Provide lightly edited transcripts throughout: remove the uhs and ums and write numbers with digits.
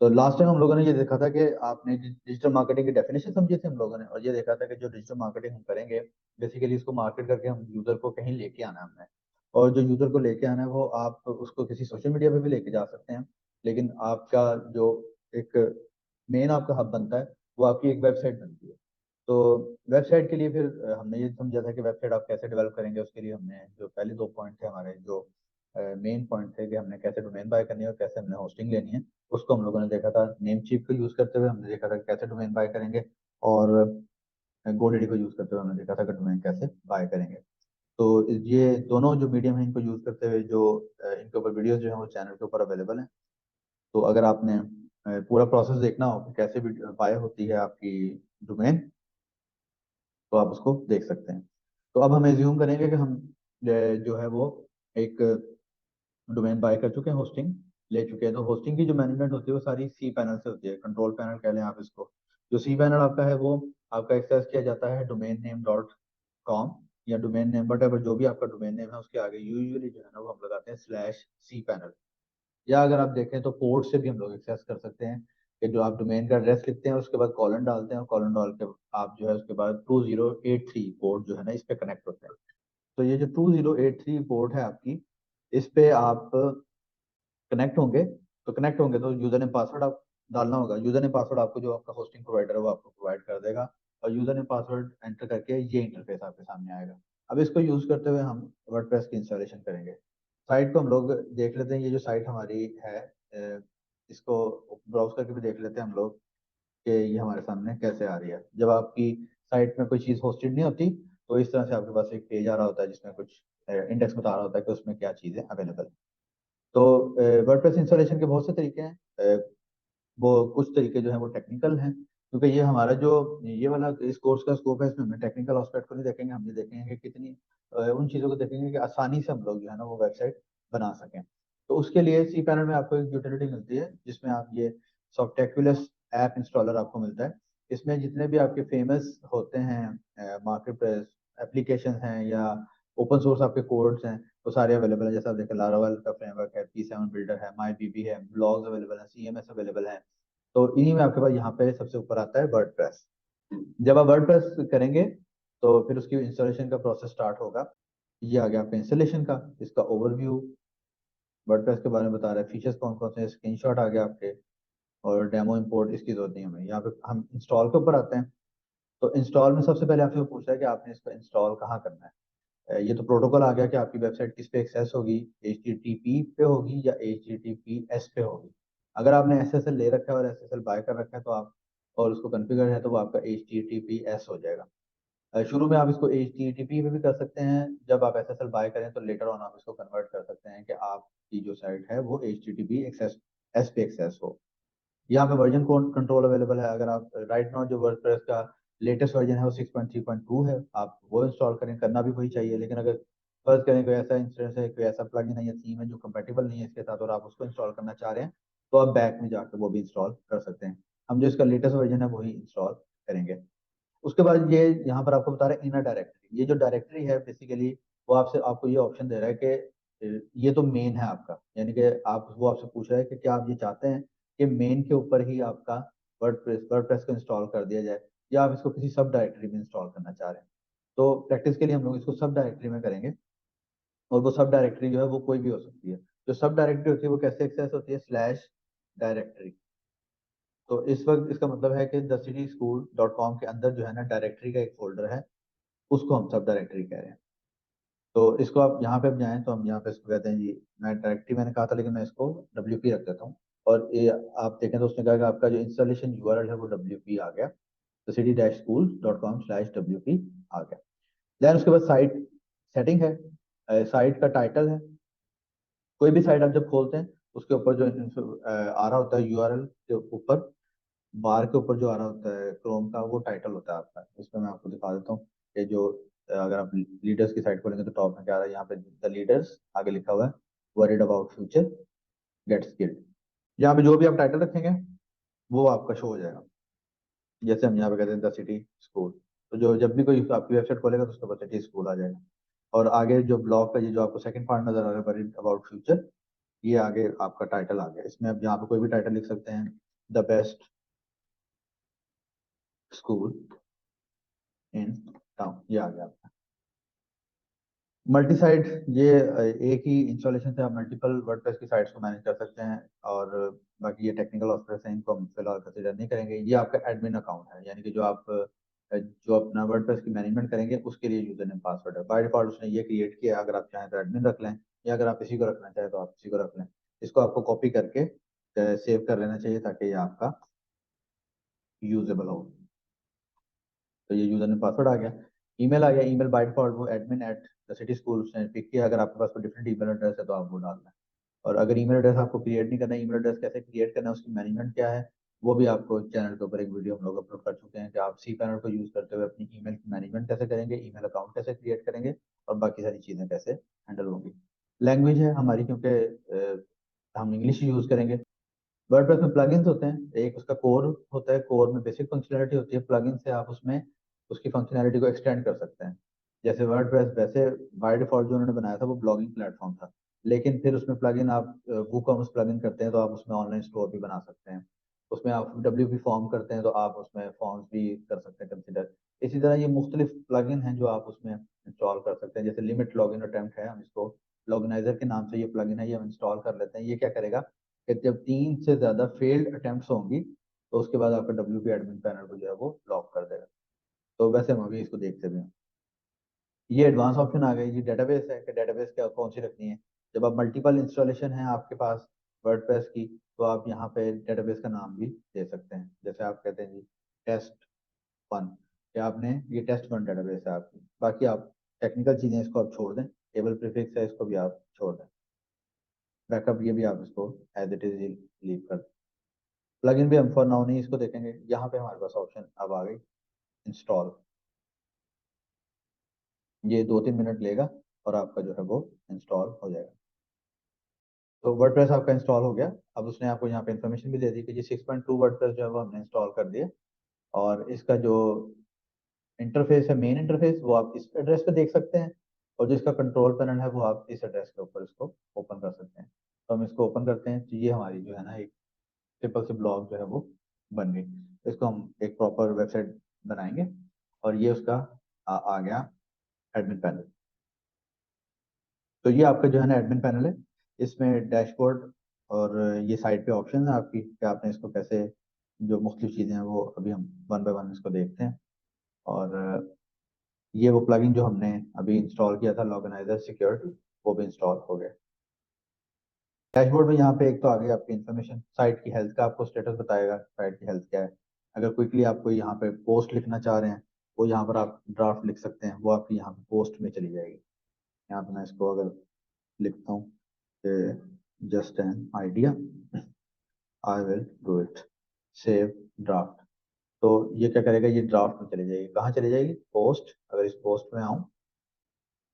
तो last time हम लोगों ने ये देखा था कि आपने डिजिटल मार्केटिंग की डेफिनेशन समझी थी हम लोगों ने, और ये देखा था कि जो डिजिटल मार्केटिंग हम करेंगे, बेसिकली इसको मार्केट करके हम यूजर को कहीं लेके आना है हमने। और जो यूजर को लेके आना है वो आप उसको किसी सोशल मीडिया पे भी लेके जा सकते हैं, लेकिन आपका जो एक मेन आपका हब बनता है वो आपकी एक वेबसाइट बनती है। तो वेबसाइट के लिए फिर हमने ये समझा था कि वेबसाइट आप कैसे डेवलप करेंगे। उसके लिए हमने जो पहले 2 पॉइंट थे हमारे, जो मेन पॉइंट थे कि हमने कैसे डोमेन बाय करनी है और कैसे हमने होस्टिंग लेनी है, उसको हम लोगों ने देखा था। नेम चीप को यूज करते हुए हमने देखा था कैसे डोमेन बाय करेंगे, और गोडेडी को यूज करते हुए हमने देखा था कि डोमेन कैसे बाय करेंगे। तो ये दोनों जो मीडियम है इनको यूज करते हुए जो इनके ऊपर वीडियोस जो है वो चैनल के ऊपर अवेलेबल है। तो अगर आपने पूरा प्रोसेस देखना हो कि कैसे बाय होती है आपकी डोमेन, तो आप उसको देख सकते हैं। तो अब हम एज्यूम करेंगे कि हम जो है वो एक डोमेन बाय कर चुके हैं, होस्टिंग ले चुके हैं। तो होस्टिंग की जो मैनेजमेंट होती है वो सारी सी पैनल से होती है, कंट्रोल पैनल कह लें आप इसको। जो सी पैनल आपका है वो आपका एक्सेस किया जाता है डोमेन नेम डॉट कॉम, या डोमेन नेम बट जो भी आपका डोमेन नेम है उसके आगे यूजुअली जो है ना वो हम लगाते हैं स्लैश सी पैनल। या अगर आप देखें तो पोर्ट से भी हम लोग एक्सेस कर सकते हैं, कि जो आप डोमेन का एड्रेस लिखते हैं उसके बाद कॉलन डालते हैं, और कॉलन डाल के आप जो है उसके बाद 2083 पोर्ट जो है ना इस पे कनेक्ट होते हैं। तो ये जो 2083 पोर्ट है आपकी, इस पे आप कनेक्ट होंगे तो यूजर नेम पासवर्ड आप डालना होगा। यूजर नेम पासवर्ड आपको जो आपका होस्टिंग प्रोवाइडर है वो आपको प्रोवाइड कर देगा, और यूजर नेम पासवर्ड एंटर करके ये इंटरफेस आपके सामने आएगा। अब इसको यूज करते हुए हम वर्डप्रेस की इंस्टॉलेशन करेंगे। साइट को हम लोग देख लेते हैं, ये जो साइट हमारी है इसको ब्राउज करके भी देख लेते हैं हम लोग कि ये हमारे सामने कैसे आ रही है। जब आपकी साइट में कोई चीज़ होस्टेड नहीं होती तो इस तरह से आपके पास एक पेज आ रहा होता है जिसमें कुछ इंडेक्स बता रहा होता है कि उसमें क्या चीज़ें अवेलेबल है। तो वर्डप्रेस इंस्टॉलेशन के बहुत से तरीके हैं। वो कुछ तरीके जो हैं वो टेक्निकल हैं, क्योंकि ये हमारा जो ये वाला इस कोर्स का स्कोप है, इसमें हम टेक्निकल एस्पेक्ट को नहीं देखेंगे। हम ये देखेंगे कि कितनी उन चीज़ों को देखेंगे कि आसानी से हम लोग जो है ना वो वेबसाइट बना सकें। तो उसके लिए सी पैनल में आपको एक यूटिलिटी मिलती है जिसमें आप ये सॉफ्टेक्युलस ऐप इंस्टॉलर आपको मिलता है। इसमें जितने भी आपके फेमस होते हैं मार्केट एप्लीकेशन हैं या ओपन सोर्स आपके कोड्स हैं वो सारे अवेलेबल हैं। जैसे आप देखें लारावेल का फ्रेमवर्क है, P7 बिल्डर है, माई बीबी है, ब्लॉग्स अवेलेबल है, CMS अवेलेबल है। तो इन्हीं में आपके पास यहाँ पे सबसे ऊपर आता है वर्डप्रेस। जब आप वर्डप्रेस करेंगे तो फिर उसकी इंस्टॉलेशन का प्रोसेस स्टार्ट होगा। ये आ गया आपका इंस्टॉलेशन का, इसका ओवरव्यू वर्डप्रेस के बारे में बता रहा है, फीचर्स कौन कौन से हैं, स्क्रीनशॉट आ गया आपके, और डेमो इंपोर्ट इसकी जरूरत नहीं है हमें। यहाँ पे हम इंस्टॉल के ऊपर आते हैं। तो इंस्टॉल में सबसे पहले आपसे वो पूछ रहा है कि आपने इसको इंस्टॉल कहाँ करना है। ये तो प्रोटोकॉल आ गया कि आपकी वेबसाइट किस पे एक्सेस होगी, HTTP पे होगी या HTTPS पे होगी। अगर आपने SSL ले रखा है और SSL बाय कर रखा है तो आप, और उसको कॉन्फ़िगर है तो वो आपका HTTPS हो जाएगा। शुरू में आप इसको HTTP पे भी कर सकते हैं, जब आप SSL बाय करें तो लेटर ऑन आप इसको कन्वर्ट कर सकते हैं कि आपकी जो साइट है वो HTTP एक्सेस एस पे एक्सेस हो। यहाँ पे वर्जन कंट्रोल अवेलेबल है। अगर आप राइट नाउ जो वर्डप्रेस का लेटेस्ट वर्जन है वो 6.3.2 है, आप वो इंस्टॉल करें, करना भी वही चाहिए। लेकिन अगर फर्ज करें कोई ऐसा इंस्टेंस है, कोई ऐसा प्लगइन है या थीम है जो कंपेटिबल नहीं है इसके साथ और आप उसको इंस्टॉल करना चाह रहे हैं, तो आप बैक में जाकर वो भी इंस्टॉल कर सकते हैं। हम जो इसका लेटेस्ट वर्जन है वही इंस्टॉल करेंगे। उसके बाद ये यहाँ पर आपको बता रहा है इनर डायरेक्टरी। ये जो डायरेक्टरी है बेसिकली वो आपसे आपको ये ऑप्शन दे रहा है कि ये तो मेन है आपका, यानी कि आप वो आपसे पूछ रहा है कि क्या आप ये चाहते हैं कि मेन के ऊपर ही आपका वर्डप्रेस को इंस्टॉल कर दिया जाए, या आप इसको किसी सब डायरेक्टरी में इंस्टॉल करना चाह रहे हैं। तो प्रैक्टिस के लिए हम लोग इसको सब डायरेक्टरी में करेंगे, और वो सब डायरेक्टरी जो है वो कोई भी हो सकती है। जो सब डायरेक्टरी होती है वो कैसे एक्सेस होती है, स्लैश डायरेक्टरी। तो इस वक्त इसका मतलब है कि thecityschool.com के अंदर जो है ना डायरेक्टरी का एक फोल्डर है, उसको हम सब डायरेक्टरी कह रहे हैं। तो इसको आप यहाँ पे अब जाएं तो हम यहाँ पे इसको कहते हैं जी, मैं डायरेक्टरी मैंने कहा था लेकिन मैं इसको WP रख देता हूँ। और ये आप देखें तो उसने कहा कि आपका जो इंस्टॉलेशन URL है वो WP आ गया, तो city-school.com/WP आ गया। देन उसके बाद साइट सेटिंग है, साइट का टाइटल है। कोई भी साइट आप जब खोलते हैं उसके ऊपर जो आ रहा होता है URL के ऊपर, बार के ऊपर जो आ रहा होता है क्रोम का, वो टाइटल होता है आपका। इसमें मैं आपको दिखा देता हूँ कि जो अगर आप लीडर्स की साइट खोलेंगे तो टॉप में क्या आ रहा है, यहाँ पे द लीडर्स आगे लिखा हुआ है, worried about future, get skilled. यहाँ पे जो भी आप टाइटल रखेंगे वो आपका शो हो जाएगा। जैसे हम यहाँ पे कहते हैं द सिटी स्कूल, तो जो जब भी कोई आपकी वेबसाइट खोलेगा तो उसके ऊपर सिटी स्कूल आ जाएगा। और आगे जो ब्लॉग का ये जो आपको सेकंड पार्ट नजर आ रहा है, वरीड अबाउट फ्यूचर, ये आगे आपका टाइटल आ गया। इसमें आप यहाँ पे कोई भी टाइटल लिख सकते हैं, the best school in town, ये आ गया। मल्टी साइट, ये एक ही इंस्टॉलेशन से आप मल्टीपल वर्डप्रेस की साइट्स को मैनेज कर सकते हैं। और बाकी ये टेक्निकल ऑस्पेक्ट्स हैं, इनको हम फिलहाल कंसिडर नहीं करेंगे। ये आपका एडमिन अकाउंट है, यानी कि जो आप जो अपना वर्डप्रेस की मैनेजमेंट करेंगे उसके लिए यूजर नेम पासवर्ड है। बाय डिफॉल्ट उसने ये क्रिएट किया है, अगर आप चाहें तो एडमिन रख लें, या अगर आप इसी को रखना चाहें तो आप इसी को रख लें। इसको आपको कॉपी करके सेव कर लेना चाहिए ताकि ये आपका यूजेबल हो। तो ये यूजर नेम पासवर्ड आ गया। ईमेल आ गया। ईमेल बाय डिफॉल्ट वो admin at the city school उसने पिक किया। अगर आपके पास कोई डिफरेंट ईमेल एड्रेस है तो आप वो डालना है। और अगर ईमेल एड्रेस आपको क्रिएट नहीं करना है, ईमेल एड्रेस कैसे क्रिएट करना है, उसकी मैनेजमेंट क्या है, वो भी आपको चैनल के ऊपर एक वीडियो हम लोग अपलोड कर चुके हैं कि आप सी पैनल को यूज करते हुए अपनी ईमेल की मैनेजमेंट कैसे करेंगे, ईमेल अकाउंट कैसे क्रिएट करेंगे, और बाकी सारी चीजें कैसे हैंडल होंगी। लैंग्वेज है हमारी, क्योंकि हम इंग्लिश यूज करेंगे। वर्डप्रेस में प्लगइन्स होते हैं, एक उसका कोर होता है, कोर में बेसिक फंक्शनैलिटी होती है, प्लगइन से आप उसमें उसकी फंक्शनैलिटी को एक्सटेंड कर सकते हैं। जैसे वर्डप्रेस वैसे बाय डिफॉल्ट जो उन्होंने बनाया था वो ब्लॉगिंग प्लेटफॉर्म था, लेकिन फिर उसमें प्लगइन आप वूकॉमर्स प्लगइन करते हैं तो आप उसमें ऑनलाइन स्टोर भी बना सकते हैं। उसमें आप WP फॉर्म करते हैं तो आप उसमें फॉर्म्स भी कर सकते हैं कंसिडर। इसी तरह ये मुख्तलिफ प्लगइन हैं जो आप उसमें इंस्टॉल कर सकते हैं। जैसे लिमिट लॉगिन अटेम्प्ट है, हम इसको लॉगिनाइजर के नाम से ये प्लगइन है, ये हम इंस्टॉल कर लेते हैं। ये क्या करेगा कि जब 3 से ज्यादा फेल्ड अटेम्प्ट्स होंगी तो उसके बाद आपका WP एडमिन पैनल को जो है वो लॉक कर देगा। तो वैसे हम अभी इसको देखते भी हैं। ये एडवांस ऑप्शन आ गई जी, डेटाबेस है कि डेटाबेस क्या कौन सी रखनी है। जब आप मल्टीपल इंस्टॉलेशन है आपके पास वर्डप्रेस की, तो आप यहाँ पे डेटाबेस का नाम भी दे सकते हैं। जैसे आप कहते हैं जी टेस्ट 1, या आपने ये टेस्ट 1 डेटाबेस है आपकी। बाकी आप टेक्निकल चीजें इसको आप छोड़ दें, टेबल प्रीफिक्स है इसको भी आप छोड़ दें, बैकअप ये भी आप इसको एज इट इज लीव कर दें। प्लगइन भी हम फॉर नाउ नहीं इसको देखेंगे। यहाँ पे हमारे पास ऑप्शन अब आ गई इंस्टॉल। ये 2-3 मिनट लेगा और आपका जो है वो इंस्टॉल हो जाएगा। तो वर्डप्रेस आपका इंस्टॉल हो गया। अब उसने आपको यहाँ पे इन्फॉर्मेशन भी दे दी कि जी 6.2 वर्डप्रेस जो है वो हमने इंस्टॉल कर दिया। और इसका जो इंटरफेस है, मेन इंटरफेस, वो आप इस एड्रेस पे देख सकते हैं। और जो इसका कंट्रोल पैनल है वो आप इस एड्रेस के ऊपर इसको ओपन कर सकते हैं। तो हम इसको ओपन करते हैं तो ये हमारी जो है ना एक सिंपल सी ब्लॉग जो है वो बन गई। इसको हम एक प्रॉपर वेबसाइट बनाएंगे। और ये उसका आ गया एडमिन पैनल। तो ये आपका जो है ना एडमिन पैनल है। इसमें डैशबोर्ड और ये साइड पे ऑप्शन है आपकी कि आपने इसको कैसे, जो मुख्तलिफ चीज़ें हैं वो अभी हम वन बाय वन इसको देखते हैं। और ये वो प्लगइन जो हमने अभी इंस्टॉल किया था लॉगनाइजर सिक्योरिटी, वो भी इंस्टॉल हो गया। डैशबोर्ड में यहाँ पे एक तो आ गई आपकी इन्फॉर्मेशन, साइट की हेल्थ का आपको स्टेटस बताएगा, साइट की हेल्थ क्या है। अगर क्विकली आपको यहाँ पे पोस्ट लिखना चाह रहे हैं, वो यहाँ पर आप ड्राफ्ट लिख सकते हैं, वो आपकी यहाँ पे पोस्ट में चली जाएगी। यहाँ पे मैं इसको अगर लिखता हूँ कि just an idea, I will do it, save draft. तो ये क्या करेगा, ये ड्राफ्ट में चली जाएगी। कहाँ चली जाएगी, पोस्ट। अगर इस पोस्ट में आऊँ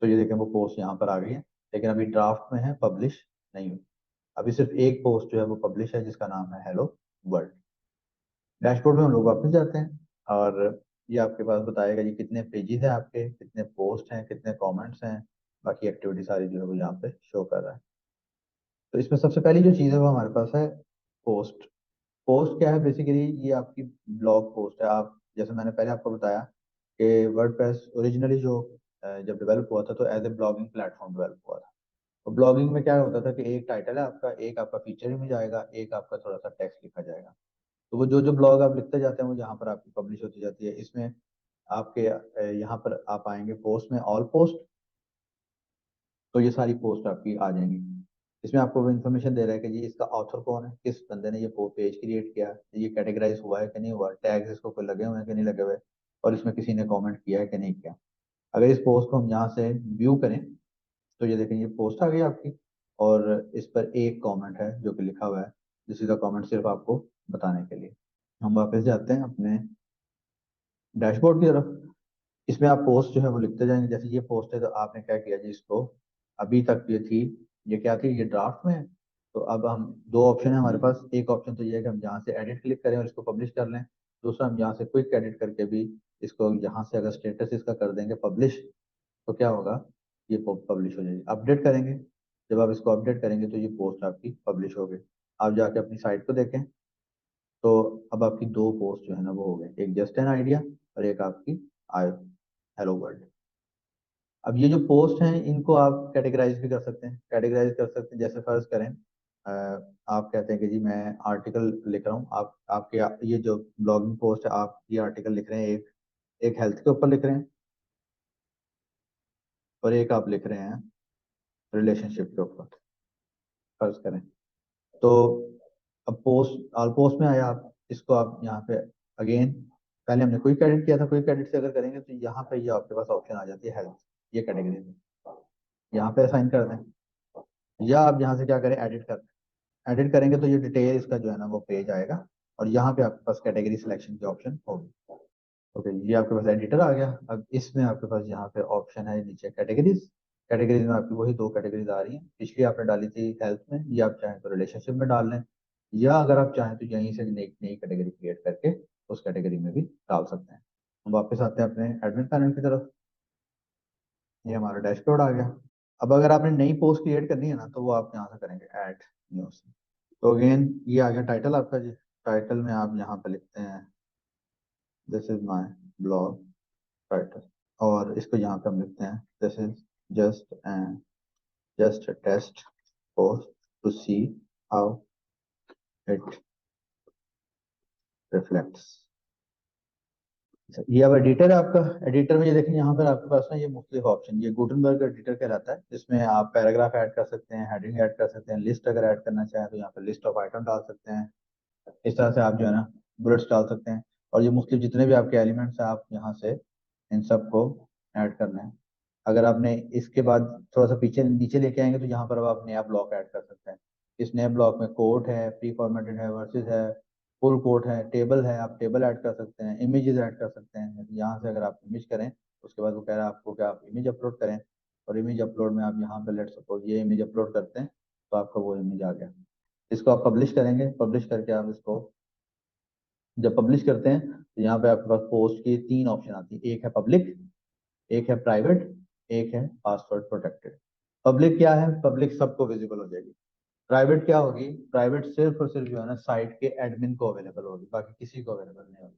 तो ये देखें वो पोस्ट यहाँ पर आ गई है, लेकिन अभी ड्राफ्ट में है, पब्लिश नहीं हुई। अभी सिर्फ एक पोस्ट जो है वो पब्लिश है जिसका नाम है हेलो वर्ल्ड। डैशबोर्ड में हम लोग वापस जाते हैं और ये आपके पास बताएगा जी कितने पेजेस हैं आपके, कितने पोस्ट हैं, कितने कमेंट्स हैं। बाकी एक्टिविटी सारी जो है वो यहाँ पे शो कर रहा है। तो इसमें सबसे पहली जो चीज़ है वो हमारे पास है पोस्ट। पोस्ट क्या है, बेसिकली ये आपकी ब्लॉग पोस्ट है। आप जैसे मैंने पहले आपको बताया कि वर्डप्रेस ओरिजिनली जो जब डेवलप हुआ था तो as a blogging platform develop हुआ था। तो ब्लॉगिंग में क्या होता था कि एक टाइटल है आपका, एक आपका फीचर इमेज आएगा, एक आपका थोड़ा सा टेक्स्ट लिखा जाएगा। तो वो जो जो ब्लॉग आप लिखते जाते हैं वो यहाँ पर आपकी पब्लिश होती जाती है। इसमें आपके यहाँ पर आप आएंगे पोस्ट में, ऑल पोस्ट, तो ये सारी पोस्ट आपकी आ जाएंगी। इसमें आपको वो इन्फॉर्मेशन दे रहा है कि जी इसका ऑथर कौन है, किस बंदे ने ये पेज क्रिएट किया, ये कैटेगराइज हुआ है कि नहीं हुआ, टैग्स इसको कोई लगे हुए हैं कि नहीं लगे हुए, और इसमें किसी ने कमेंट किया है कि नहीं किया। अगर इस पोस्ट को हम यहाँ से व्यू करें तो ये देखें ये पोस्ट आ गई आपकी, और इस पर एक कमेंट है जो कि लिखा हुआ है, दिस इज द कमेंट, सिर्फ आपको बताने के लिए। हम वापस जाते हैं अपने डैशबोर्ड की तरफ। इसमें आप पोस्ट जो है वो लिखते जाएंगे। जैसे ये पोस्ट है तो आपने क्या किया जी, इसको अभी तक ये थी, ये क्या थी, ये ड्राफ्ट में है। तो अब हम दो ऑप्शन है हमारे पास। एक ऑप्शन तो ये है कि हम यहाँ से एडिट क्लिक करें और इसको पब्लिश कर लें। दूसरा, हम यहाँ से क्विक एडिट करके भी इसको यहाँ से अगर स्टेटस इसका कर देंगे पब्लिश, तो क्या होगा, ये पब्लिश हो जाएगी। अपडेट करेंगे, जब आप इसको अपडेट करेंगे तो ये पोस्ट आपकी पब्लिश हो गई। आप जाके अपनी साइट को देखें तो अब आपकी दो पोस्ट जो है ना वो हो गए, एक जस्ट एन आइडिया और एक आपकी आई हेलो वर्ल्ड। अब ये जो पोस्ट हैं इनको आप कैटेगराइज भी कर सकते हैं, कैटेगराइज कर सकते हैं। जैसे फर्ज करें आप कहते हैं कि जी मैं आर्टिकल लिख रहा हूँ, आप आपके ये जो ब्लॉगिंग पोस्ट है आप ये आर्टिकल लिख रहे हैं, एक एक हेल्थ के ऊपर लिख रहे हैं और एक आप लिख रहे हैं रिलेशनशिप के ऊपर, फर्ज करें। तो अब पोस्ट ऑल पोस्ट में आया, आप इसको आप यहाँ पे अगेन, पहले हमने क्विक एडिट किया था, क्विक एडिट से अगर करेंगे तो यहाँ पे ये आपके पास ऑप्शन आ जाती है हेल्थ, ये कैटेगरी में यहाँ पे असाइन कर दें। या आप यहाँ से क्या करें, एडिट कर दें। एडिट करेंगे तो ये डिटेल इसका जो है ना वो पेज आएगा और यहाँ पे आपके पास कैटेगरी सिलेक्शन की ऑप्शन होगी। ओके, ये आपके पास एडिटर आ गया। अब इसमें आपके पास यहाँ पे ऑप्शन है नीचे कैटेगरीज। कैटेगरीज में आपकी वही दो कैटेगरीज आ रही हैं, पिछली आपने डाली थी हेल्थ में, ये आप चाहें तो रिलेशनशिप में डाल लें, या अगर आप चाहें तो यहीं से नई नई कैटेगरी क्रिएट करके उस कैटेगरी में भी डाल सकते हैं। हम वापस आते हैं अपने एडमिन पैनल की तरफ। ये हमारा डैशबोर्ड आ गया। अब अगर आपने नई पोस्ट क्रिएट करनी है ना तो वो आप यहाँ से करेंगे ऐड न्यू से। तो अगेन ये आ गया टाइटल आपका जी। टाइटल में आप यहाँ पे लिखते हैं this is my blog title, और इसको यहाँ पे हम लिखते हैं this is just and just a test post to see how it reflects। ये अब एडिटर है आपका। एडिटर में ये देखें यहाँ पर आपके पास ना ये मुख्तलिफ ऑप्शन, ये गुटनबर्ग एडिटर कहलाता है, जिसमें आप पैराग्राफ ऐड कर सकते हैं, हेडिंग ऐड कर सकते हैं, लिस्ट अगर ऐड करना चाहें तो यहाँ पर लिस्ट ऑफ आइटम डाल सकते हैं। इस तरह से आप जो है ना बुलेट्स डाल सकते हैं, और ये मुख्तलिफ जितने भी आपके एलिमेंट्स हैं आप यहाँ से इन सबको ऐड करना है। अगर आपने इसके बाद थोड़ा सा पीछे नीचे लेके आएंगे तो यहाँ पर अब आप नया ब्लॉक ऐड कर सकते हैं। इस नए ब्लॉक में कोट है, प्री फॉर्मेटेड है, वर्सेस है, फुल कोट है, टेबल है, आप टेबल ऐड कर सकते हैं, इमेजेस ऐड कर सकते हैं। यहाँ से अगर आप इमेज करें उसके बाद वो कह रहा है आपको कि आप इमेज अपलोड करें, और इमेज अपलोड में आप यहाँ पे लेट सपोज ये इमेज अपलोड करते हैं तो आपका वो इमेज आ गया। इसको आप पब्लिश करेंगे, पब्लिश करके आप इसको जब पब्लिश करते हैं तो यहाँ पे आपके पास पोस्ट की तीन ऑप्शन आती है, एक है पब्लिक, एक है प्राइवेट, एक है पासवर्ड प्रोटेक्टेड। पब्लिक क्या है, पब्लिक सबको विजिबल हो जाएगी। प्राइवेट क्या होगी, प्राइवेट सिर्फ और सिर्फ जो है ना साइट के एडमिन को अवेलेबल होगी, बाकी किसी को अवेलेबल नहीं होगी।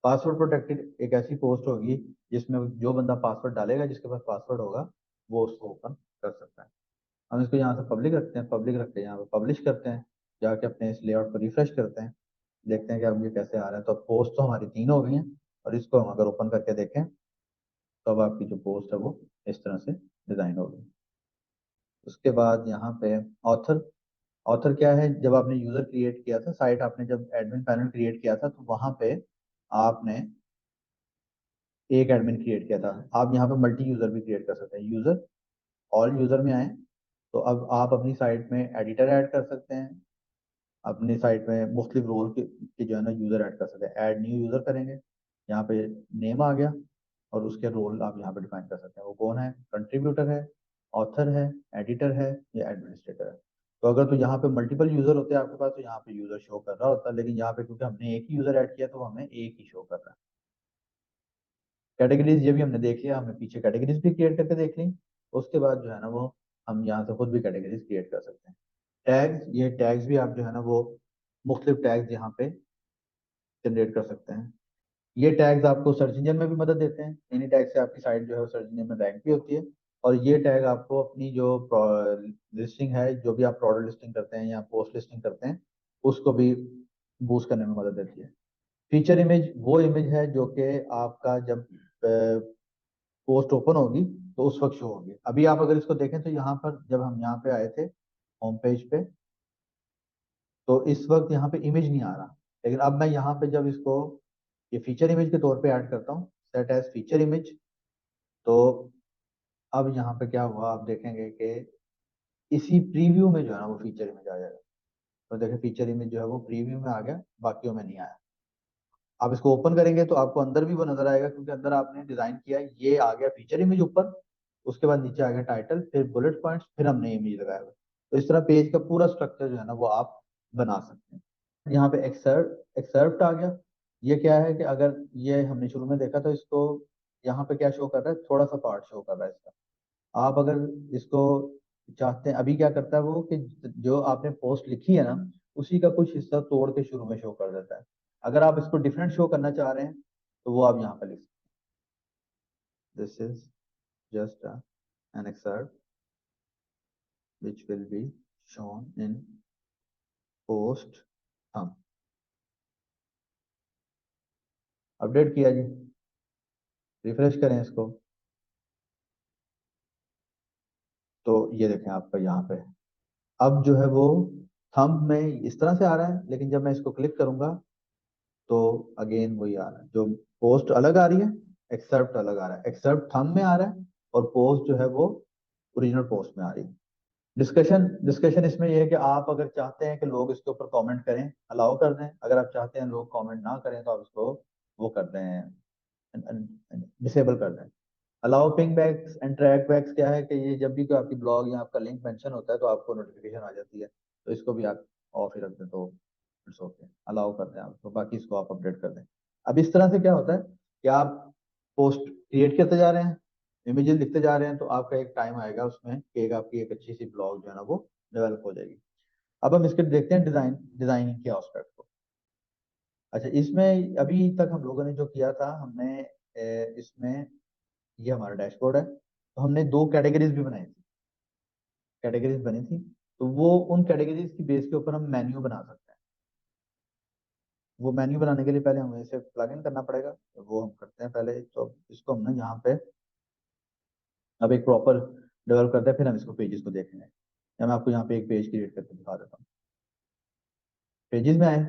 पासवर्ड प्रोटेक्टेड एक ऐसी पोस्ट होगी जिसमें जो बंदा पासवर्ड डालेगा, जिसके पास पासवर्ड होगा, वो उसको ओपन कर सकता है। हम इसको यहाँ से पब्लिक रखते हैं, पब्लिक रख के यहाँ पे पब्लिश करते हैं, जाके अपने इस लेआउट को रिफ्रेश करते हैं, देखते हैं कि अब ये कैसे आ रहा है। तो पोस्ट तो हमारी तीन हो गई हैं, और इसको हम अगर ओपन करके देखें तो अब आपकी जो पोस्ट है वो इस तरह से डिजाइन होगी। उसके बाद यहाँ पे ऑथर, ऑथर क्या है, जब आपने यूजर क्रिएट किया था साइट, आपने जब एडमिन पैनल क्रिएट किया था तो वहां पे आपने एक एडमिन क्रिएट किया था, आप यहाँ पे मल्टी यूजर भी क्रिएट कर सकते हैं। यूजर, ऑल यूजर में आए तो अब आप अपनी साइट में एडिटर ऐड कर सकते हैं, अपनी साइट में मुख्तलिफ रोल के जो है ना यूजर ऐड कर सकते हैं। ऐड न्यू यूजर करेंगे, यहाँ पे नेम आ गया, और उसके रोल आप यहाँ पे डिफाइन कर सकते हैं, वो कौन है, कंट्रीब्यूटर है, ऑथर है, एडिटर है या एडमिनिस्ट्रेटर है। तो अगर तो यहाँ पे मल्टीपल यूजर होते हैं आपके पास तो यहाँ पे यूजर शो कर रहा होता है, लेकिन यहाँ पे क्योंकि हमने एक ही यूजर ऐड किया तो हमें एक ही शो कर रहा है। कैटेगरीज ये भी हमने देख लिया, हमने पीछे कैटेगरीज भी क्रिएट करके देख ली। उसके बाद जो है ना वो हम यहाँ से खुद भी कैटेगरीज क्रिएट कर सकते हैं। टैग्स, ये टैग्स भी आप जो है ना वो मुख्तलिफ टैग्स यहाँ पे जनरेट कर सकते हैं। ये टैग्स आपको सर्च इंजन में भी मदद देते हैं, इन्हीं टैग से आपकी साइट जो है वो सर्च इंजन में रैंक भी होती है। और ये टैग आपको अपनी जो लिस्टिंग है, जो भी आप प्रोडक्ट लिस्टिंग करते हैं या पोस्ट लिस्टिंग करते हैं, उसको भी बूस्ट करने में मदद देती है। फीचर इमेज वो इमेज है जो कि आपका जब पोस्ट ओपन होगी तो उस वक्त शो होगी। अभी आप अगर इसको देखें तो यहाँ पर जब हम यहाँ पे आए थे होम पेज पे, तो इस वक्त यहाँ पे इमेज नहीं आ रहा, लेकिन अब मैं यहाँ पे जब इसको ये फीचर इमेज के तौर पे ऐड करता हूँ, सेट एज फीचर इमेज, तो अब यहाँ पे क्या हुआ आप देखेंगे कि इसी प्रीव्यू में जो है ना वो फीचर इमेज आ जाएगा। तो देखिए फीचर इमेज जो है वो प्रीव्यू में आ गया, बाकियों में नहीं आया। आप इसको ओपन करेंगे तो आपको अंदर भी वो नजर आएगा, क्योंकि अंदर आपने डिजाइन किया है, ये आ गया फीचर इमेज ऊपर, उसके बाद नीचे आ गया टाइटल, फिर बुलेट पॉइंट्स, फिर हमने इमेज लगाया हुआ। तो इस तरह पेज का पूरा स्ट्रक्चर जो है ना वो आप बना सकते हैं। यहाँ पे एक्सर्ट, एक्सर्प्ट आ गया। ये क्या है कि अगर ये हमने शुरू में देखा तो इसको यहाँ पे क्या शो कर रहा है, थोड़ा सा पार्ट शो कर रहा है इसका। आप अगर इसको चाहते हैं, अभी क्या करता है वो कि जो आपने पोस्ट लिखी है ना उसी का कुछ हिस्सा तोड़ के शुरू में शो कर देता है। अगर आप इसको डिफरेंट शो करना चाह रहे हैं तो वो आप यहाँ पे लिख सकते हैं, this is just an excerpt which will be shown in post हम अपडेट किया जी, रिफ्रेश करें इसको तो ये देखें आपका यहाँ पे अब जो है वो थंब में इस तरह से आ रहा है, लेकिन जब मैं इसको क्लिक करूंगा तो अगेन वही आ रहा है, जो पोस्ट अलग आ रही है, एक्सेप्ट अलग आ रहा है, एक्सेप्ट थंब में आ रहा है और पोस्ट जो है वो ओरिजिनल पोस्ट में आ रही है। डिस्कशन डिस्कशन इसमें यह है कि आप अगर चाहते हैं कि लोग इसके ऊपर कमेंट करें, अलाउ कर दें। अगर आप चाहते हैं लोग कमेंट ना करें तो आप इसको वो कर दें, डिसेबल कर दें। Allow pingbacks and trackbacks क्या है कि ये जब भी कोई आपकी ब्लॉग या आपका लिंक मेंशन होता है तो आपको नोटिफिकेशन आ जाती है, तो इसको भी आप ऑफ ही रख दें तो इट्स ओके, अलाउ कर दें आप, तो बाकी इसको आप अपडेट कर दें। अब इस तरह से क्या होता है कि आप पोस्ट क्रिएट करते जा रहे हैं, इमेजेस लिखते जा रहे हैं, तो आपका एक टाइम आएगा उसमें कि आपकी एक अच्छी सी ब्लॉग जो है ना वो डेवलप हो जाएगी। अब हम इसके देखते हैं डिजाइनिंग के एस्पेक्ट को। अच्छा, इसमें अभी तक हम लोगों ने जो किया था, हमने इसमें ये हमारा डैशबोर्ड है, तो हमने दो कैटेगरीज भी बनाई थी, कैटेगरीज बनी थी, तो वो उन कैटेगरीज की बेस के ऊपर हम मेन्यू बना सकते हैं। वो मेन्यू बनाने के लिए पहले हमें इसे प्लग इन करना पड़ेगा, तो वो हम करते हैं पहले। तो इसको हमने यहाँ पे अब एक प्रॉपर डेवलप करते हैं, फिर हम इसको पेजेस को देखेंगे। या मैं आपको यहाँ पे एक पेज क्रिएट करके दिखा देता हूँ। पेजेस में आए,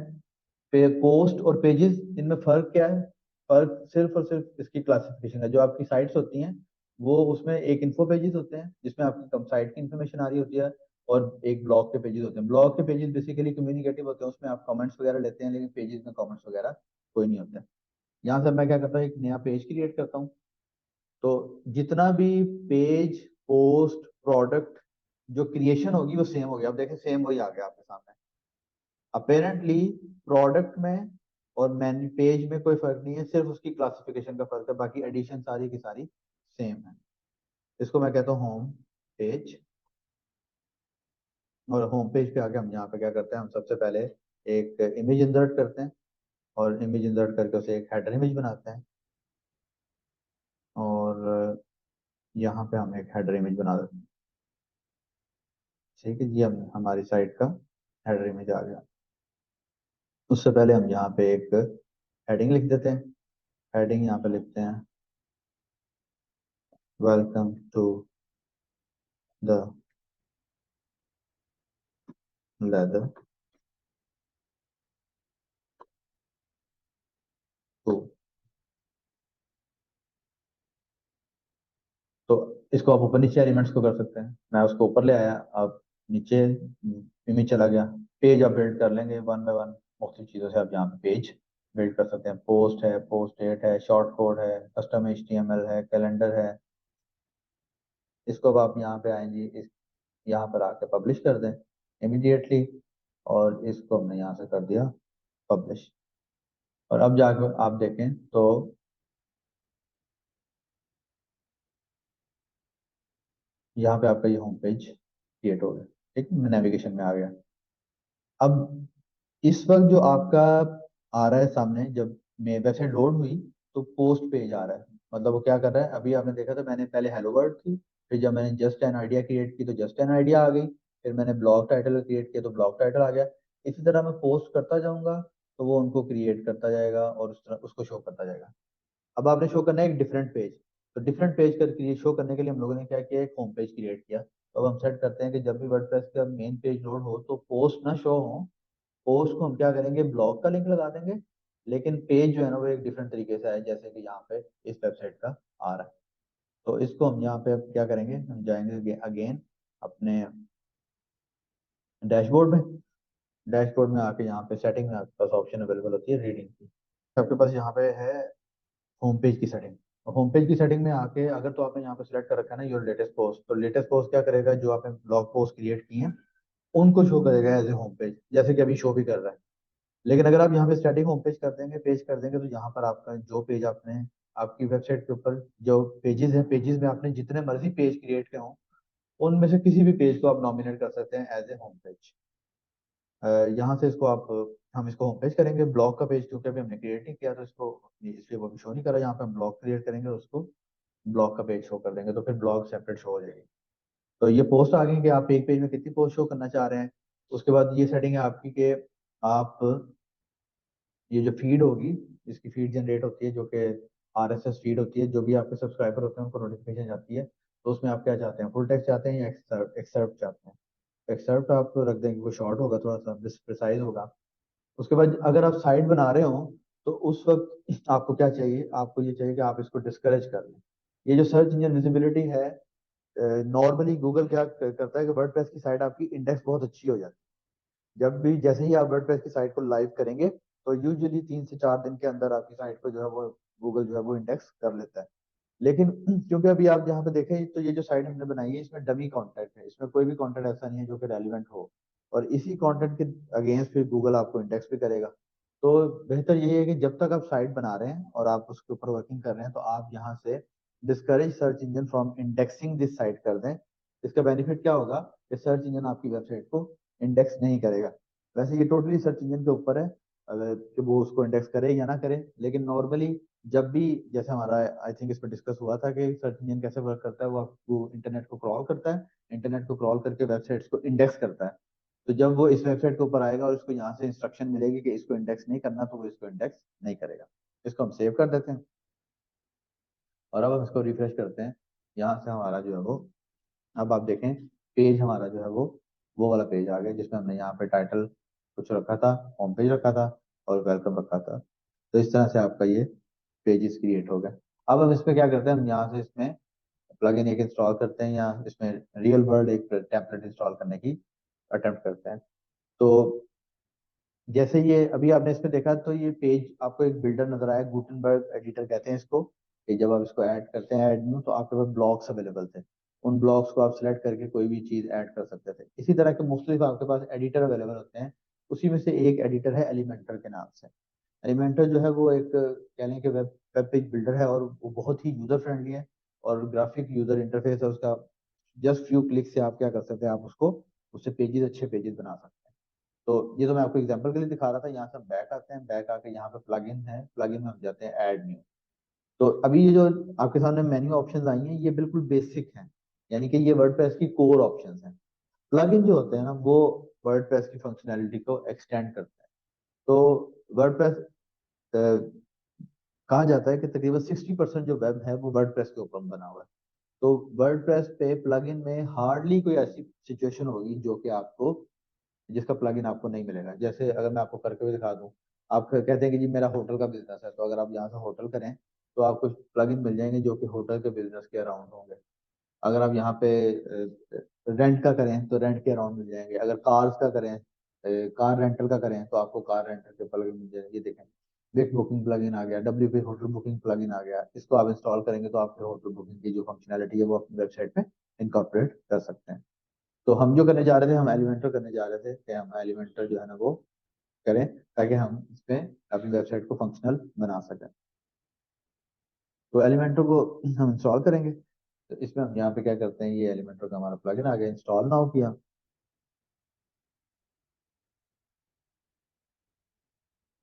पोस्ट और पेजेस, इनमें फर्क क्या है? फर्क सिर्फ और सिर्फ इसकी क्लासिफिकेशन है। जो आपकी साइट्स होती हैं वो, उसमें एक इन्फो पेजेस होते हैं जिसमें आपकी कम साइट की इन्फॉर्मेशन आ रही होती है, और एक ब्लॉग के पेजेस होते हैं। ब्लॉग के पेजेस बेसिकली कम्युनिकेटिव होते हैं, उसमें आप कमेंट्स वगैरह लेते हैं, लेकिन पेजेस में कमेंट्स वगैरह कोई नहीं होता है। यहाँ से मैं क्या करता हूँ, एक नया पेज क्रिएट करता हूँ। तो जितना भी पेज, पोस्ट, प्रोडक्ट जो क्रिएशन होगी वो सेम हो गया। अब देखें सेम वही आ गया आपके सामने। अपेरेंटली प्रोडक्ट में और मैन्यू पेज में कोई फर्क नहीं है, सिर्फ उसकी क्लासिफिकेशन का फर्क है, बाकी एडिशन सारी की सारी सेम है। इसको मैं कहता हूँ होम पेज। और होम पेज पे आके हम यहाँ पे क्या करते हैं, हम सबसे पहले एक इमेज इंसर्ट करते हैं, और इमेज इंसर्ट करके उसे एक हेडर इमेज बनाते हैं, और यहाँ पे हम एक हेडर इमेज बना देते हैं। ठीक है जी, हम हमारी साइट का हेडर इमेज आ गया। उससे पहले हम यहाँ पे एक हेडिंग लिख देते हैं। हेडिंग यहाँ पे लिखते हैं, welcome to the leather two. तो इसको आप ऊपर नीचे एलिमेंट्स को कर सकते हैं। मैं उसको ऊपर ले आया, अब नीचे इमेज चला गया। पेज आप बिल्ड कर लेंगे वन बाय वन, मुख्तलिफ चीज़ों से आप यहाँ पे पेज बिल्ड कर सकते हैं। पोस्ट है, पोस्ट डेट है, शॉर्ट कोड है, कस्टम HTML है, कैलेंडर है। इसको अब आप यहाँ पे आएंगे, इस यहाँ पर आके पब्लिश कर दें इमीडिएटली, और इसको हमने यहाँ से कर दिया पब्लिश। और अब जाकर आप देखें तो यहाँ पे आपका ये होम पेज क्रिएट हो गया। ठीक, नेविगेशन में आ गया। अब इस वक्त जो आपका आ रहा है सामने, जब मैं वेबसाइट लोड हुई तो पोस्ट पेज आ रहा है। मतलब वो क्या कर रहा है, अभी आपने देखा था मैंने पहले हेलो वर्ड थी, फिर जब मैंने जस्ट एन आइडिया क्रिएट की तो जस्ट एन आइडिया आ गई, फिर मैंने ब्लॉग टाइटल क्रिएट किया तो ब्लॉग टाइटल आ गया। इसी तरह मैं पोस्ट करता जाऊंगा तो वो उनको क्रिएट करता जाएगा और उस तरह उसको शो करता जाएगा। अब आपने शो करना है एक डिफरेंट पेज, तो डिफरेंट पेज कर शो करने के लिए हम लोगों ने क्या किया, एक होम पेज क्रिएट किया। तो अब हम सेट करते हैं कि जब भी वर्डप्रेस का मेन पेज लोड हो तो पोस्ट ना शो हो। पोस्ट को हम क्या करेंगे, ब्लॉग का लिंक लगा देंगे, लेकिन पेज जो है ना वो एक डिफरेंट तरीके से है, जैसे कि यहाँ पे इस वेबसाइट का आ रहा है। तो इसको हम यहाँ पे अब क्या करेंगे, हम जाएंगे अगेन अपने डैशबोर्ड में। डैशबोर्ड में आके यहाँ पे सेटिंग में आपके पास ऑप्शन अवेलेबल होती है रीडिंग की। आपके पास यहाँ पे है होम पेज की सेटिंग। होम पेज की सेटिंग में आके अगर तो आपने यहाँ पे सिलेक्ट कर रखा है ना योर लेटेस्ट पोस्ट, तो लेटेस्ट पोस्ट क्या करेगा, जो आपने ब्लॉग पोस्ट क्रिएट की है उनको शो करेगा एज ए होम पेज, जैसे कि अभी शो भी कर रहा है। लेकिन अगर आप यहाँ पे स्टैटिक होम पेज कर देंगे, पेज कर देंगे, तो यहाँ पर आपका जो पेज आपने आपकी वेबसाइट के ऊपर जो पेजेस हैं, पेजेस में आपने जितने मर्जी पेज क्रिएट किए हों, उनमें से किसी भी पेज को आप नॉमिनेट कर सकते हैं एज ए होम पेज। यहाँ से इसको आप हम इसको होम पेज करेंगे। ब्लॉग का पेज क्योंकि अभी हमने क्रिएट नहीं किया तो इसको इसलिए वो भी शो नहीं करा। यहाँ पे हम ब्लॉग क्रिएट करेंगे, उसको ब्लॉग का पेज शो कर देंगे, तो फिर ब्लॉग सेपरेट शो हो जाएगी। तो ये पोस्ट आ गई कि आप एक पेज में कितनी पोस्ट शो करना चाह रहे हैं। उसके बाद ये सेटिंग है आपकी कि आप ये जो फीड होगी, इसकी फीड जनरेट होती है जो कि आरएसएस फीड होती है, जो भी आपके सब्सक्राइबर होते हैं उनको नोटिफिकेशन जाती है। तो उसमें आप क्या चाहते हैं, फुल टेक्स्ट चाहते हैं या एक्सर्प्ट एक्सर्प्ट चाहते हैं। एक्सर्प्ट आप रख देंगे, वो शॉर्ट होगा, थोड़ा सा प्रिसाइज होगा। उसके बाद अगर आप साइट बना रहे हो तो उस वक्त आपको क्या चाहिए, आपको ये चाहिए कि आप इसको डिस्करेज कर लें। ये जो सर्च इंजन विजिबिलिटी है, नॉर्मली गूगल क्या करता है कि वर्डप्रेस की साइट आपकी इंडेक्स बहुत अच्छी हो जाती है। जब भी जैसे ही आप वर्डप्रेस की साइट को लाइव करेंगे तो यूजुअली 3 से 4 दिन के अंदर आपकी साइट को जो है वो गूगल जो है वो इंडेक्स कर लेता है। लेकिन क्योंकि अभी आप यहाँ पे देखें तो ये जो साइट हमने बनाई है इसमें डमी कंटेंट है, इसमें कोई भी कंटेंट ऐसा नहीं है जो कि रेलिवेंट हो, और इसी कंटेंट के अगेंस्ट फिर गूगल आपको इंडेक्स भी करेगा। तो बेहतर यही है कि जब तक आप साइट बना रहे हैं और आप उसके ऊपर वर्किंग कर रहे हैं तो आप यहाँ से discourage search engine from indexing this site कर दें। इसका बेनिफिट क्या होगा कि सर्च इंजन आपकी वेबसाइट को इंडेक्स नहीं करेगा। वैसे ये टोटली सर्च इंजन के ऊपर है, अगर कि वो उसको इंडेक्स करे या ना करे। लेकिन नॉर्मली जब भी, जैसे हमारा आई थिंक इसमें डिस्कस हुआ था कि सर्च इंजन कैसे वर्क करता है, वो आपको इंटरनेट को क्रॉल करता है, इंटरनेट को क्रॉल करके वेबसाइट्स को इंडेक्स करता है। तो जब वो इस वेबसाइट के ऊपर आएगा और इसको यहाँ से इंस्ट्रक्शन मिलेगी कि इसको इंडेक्स नहीं करना, तो वो इसको इंडेक्स नहीं करेगा। इसको हम सेव कर देते हैं और अब हम इसको रिफ्रेश करते हैं। यहाँ से हमारा जो है वो, अब आप देखें पेज हमारा जो है वो वाला पेज आ गया जिसमें हमने यहाँ पे टाइटल कुछ रखा था, होम पेज रखा था और वेलकम रखा था। तो इस तरह से आपका ये पेजेस क्रिएट हो गए। अब हम इसमें क्या करते हैं, हम यहाँ से इसमें प्लगइन एक इंस्टॉल करते हैं या इसमें रियल वर्ल्ड एक टेम्पलेट इंस्टॉल करने की अटेम्प्ट करते हैं। तो जैसे ये अभी आपने इसमें देखा तो ये पेज आपको एक बिल्डर नजर आया, गुटनबर्ग एडिटर कहते हैं इसको। कि जब आप इसको ऐड करते हैं ऐड में तो आपके पास ब्लॉक्स अवेलेबल थे, उन ब्लॉक्स को आप सिलेक्ट करके कोई भी चीज ऐड कर सकते थे। इसी तरह के मुख्तलिफ आपके पास एडिटर अवेलेबल होते हैं। उसी में से एक एडिटर है एलिमेंटर के नाम से। एलिमेंटर जो है वो एक कह लें कि वेब वेब पेज बिल्डर है, और वो बहुत ही यूजर फ्रेंडली है और ग्राफिक यूजर इंटरफेस है उसका। जस्ट फ्यू क्लिक से आप क्या कर सकते हैं, आप उसको उससे पेजेस, अच्छे पेजेस बना सकते हैं। तो ये तो मैं आपको एग्जांपल के लिए दिखा रहा था। यहाँ से हम बैक आते हैं, बैक आके यहाँ पे प्लगइन है, प्लगइन में हम जाते हैं ऐड न्यू। तो अभी ये जो आपके सामने मेन्यू ऑप्शंस आई हैं ये बिल्कुल बेसिक हैं, यानी कि ये वर्डप्रेस की कोर ऑप्शंस हैं। प्लगइन जो होते हैं ना वो वर्डप्रेस की फंक्शनैलिटी को एक्सटेंड करते हैं। तो वर्डप्रेस कहा जाता है कि तकरीबन 60% जो वेब है वो वर्डप्रेस के ऊपर बना हुआ है। तो वर्डप्रेस पे प्लगइन में हार्डली कोई ऐसी सिचुएशन होगी जो कि आपको, जिसका प्लगइन आपको नहीं मिलेगा। जैसे अगर मैं आपको करके भी दिखा दूं, आप कहते हैं कि जी मेरा होटल का बिजनेस है, तो अगर आप यहाँ से होटल करें तो आपको प्लगइन मिल जाएंगे जो कि होटल के बिजनेस के अराउंड होंगे। अगर आप यहाँ पे रेंट का करें तो रेंट के अराउंड मिल जाएंगे। अगर कार्स का करें, कार रेंटल का करें तो आपको कार रेंटल के प्लगइन मिल जाएंगे। ये देखें, विक बुकिंग प्लगइन आ गया, WP होटल बुकिंग प्लगइन आ गया। इसको आप इंस्टॉल करेंगे तो आपके होटल बुकिंग की जो फंक्शनैलिटी है वो अपनी वेबसाइट पे इनकॉर्पोरेट कर सकते हैं। तो हम जो करने जा रहे थे, हम एलिमेंटर करने जा रहे थे कि हम एलिमेंटर जो है ना वो करें ताकि हम इस पे अपनी वेबसाइट को फंक्शनल बना सकें। तो एलिमेंटर को हम इंस्टॉल करेंगे। तो इसमें हम यहाँ पे क्या करते हैं, ये एलिमेंटर का हमारा प्लगइन आ गया, इंस्टॉल ना हो किया।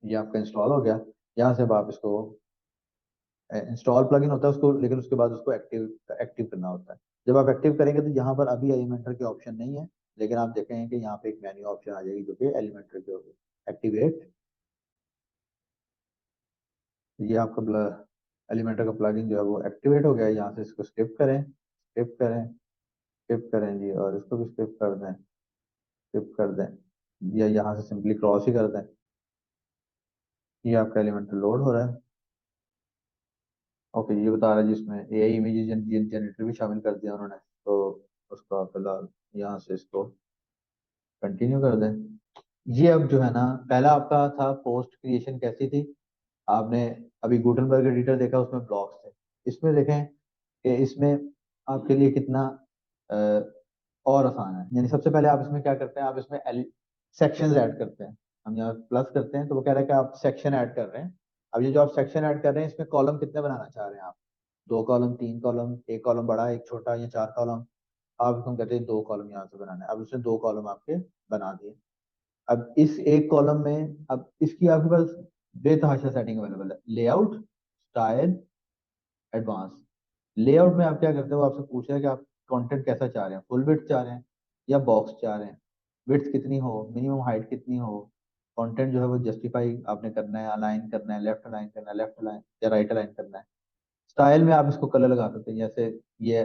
ये आपका इंस्टॉल हो गया। यहाँ से अब आप इसको, इंस्टॉल प्लगइन होता है उसको, लेकिन उसके बाद उसको एक्टिव एक्टिव करना होता है। जब आप एक्टिव करेंगे तो यहाँ पर अभी एलिमेंटर के ऑप्शन नहीं है, लेकिन आप देखेंगे कि यहाँ पे एक मेन्यू ऑप्शन आ जाएगी जो कि एलिमेंटर की होगी, एक्टिवेट। ये आपका एलिमेंटर का प्लगइन जो है वो एक्टिवेट हो गया है। यहाँ से इसको स्किप करें, स्किप करें, स्किप करें जी, और इसको भी स्किप कर दें, स्किप कर दें, या यहाँ से सिंपली क्रॉस ही कर दें। ये आपका एलिमेंटर लोड हो रहा है। ओके, ये बता रहा है जिसमें एआई इमेज जनरेटर भी शामिल कर दिया उन्होंने। तो उसका फिलहाल यहाँ से इसको कंटिन्यू कर दें। ये अब जो है ना, पहला आपका था पोस्ट क्रिएशन कैसी थी, आपने अभी गुटनबर्ग एडिटर देखा, उसमें ब्लॉक्स थे। इसमें देखें कि इसमें आपके लिए कितना अ, और आसान है। यानी सबसे पहले आप इसमें क्या करते हैं, आप इसमें सेक्शंस ऐड करते हैं। हम यहाँ प्लस करते हैं तो वो कह रहा है कि आप सेक्शन ऐड कर रहे हैं। अब ये जो आप सेक्शन ऐड कर रहे हैं इसमें कॉलम कितने बनाना चाह रहे हैं आप, 2 कॉलम, 3 कॉलम, एक कॉलम बड़ा एक छोटा, या 4 कॉलम। आप हम कहते हैं 2 कॉलम यहाँ से बनाना है। अब उसने 2 कॉलम आपके बना दिए। अब इस एक कॉलम में अब इसकी आपके पास बेतहाशा सेटिंग अवेलेबल है, लेआउट, स्टाइल, एडवांस। लेआउट में आप क्या करते हो, आपसे पूछ रहा है कि आप कंटेंट कैसा चाह रहे हैं, फुल विड्थ चाह रहे हैं या बॉक्स चाह रहे हैं, विड्थ कितनी हो, मिनिमम हाइट कितनी हो, कंटेंट जो है वो जस्टिफाई आपने करना है, अलाइन करना है, लेफ्ट अलाइन करना है, लेफ्ट अलाइन या राइट अलाइन करना है। स्टाइल में आप इसको कलर लगा सकते हैं, जैसे ये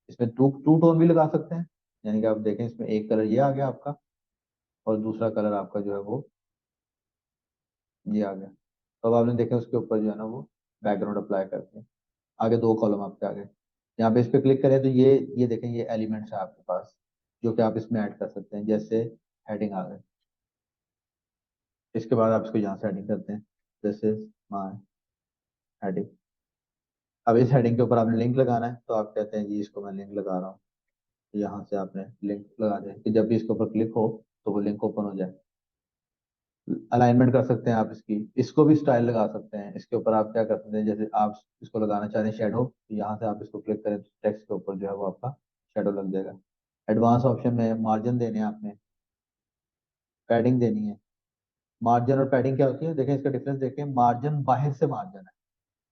इसमें टू टू टोन भी लगा सकते हैं, यानी कि आप देखें इसमें एक कलर ये आ गया आपका और दूसरा कलर आपका जो है वो ये आ गया। तो अब आपने देखा उसके ऊपर जो है ना वो बैकग्राउंड अप्लाई करके आगे दो कॉलम आपके आगे, यहाँ पे इस पे क्लिक करें तो ये देखें ये एलिमेंट्स है आपके पास जो कि आप इसमें ऐड कर सकते हैं, जैसे हेडिंग आ गए। इसके बाद आप इसको यहाँ से हेडिंग करते हैं, दिस इज माय हेडिंग। अब इस हेडिंग के ऊपर आपने लिंक लगाना है, तो आप कहते हैं जी इसको मैं लिंक लगा रहा हूँ। तो यहाँ से आपने लिंक लगा दिया कि जब भी इसके ऊपर क्लिक हो तो वो लिंक ओपन हो जाए। अलाइनमेंट कर सकते हैं आप इसकी, इसको भी स्टाइल लगा सकते हैं। इसके ऊपर आप क्या कर सकते हैं, जैसे आप इसको लगाना चाह रहे हैं शेडो, तो यहाँ से आप इसको क्लिक करें तो टेक्स्ट के ऊपर जो है वो आपका शेडो लग जाएगा। एडवांस ऑप्शन में मार्जिन देने हैं आपने, पैडिंग देनी है। मार्जिन और पैडिंग क्या होती है, देखें इसका डिफरेंस देखें, मार्जिन बाहर से मार्जिन है,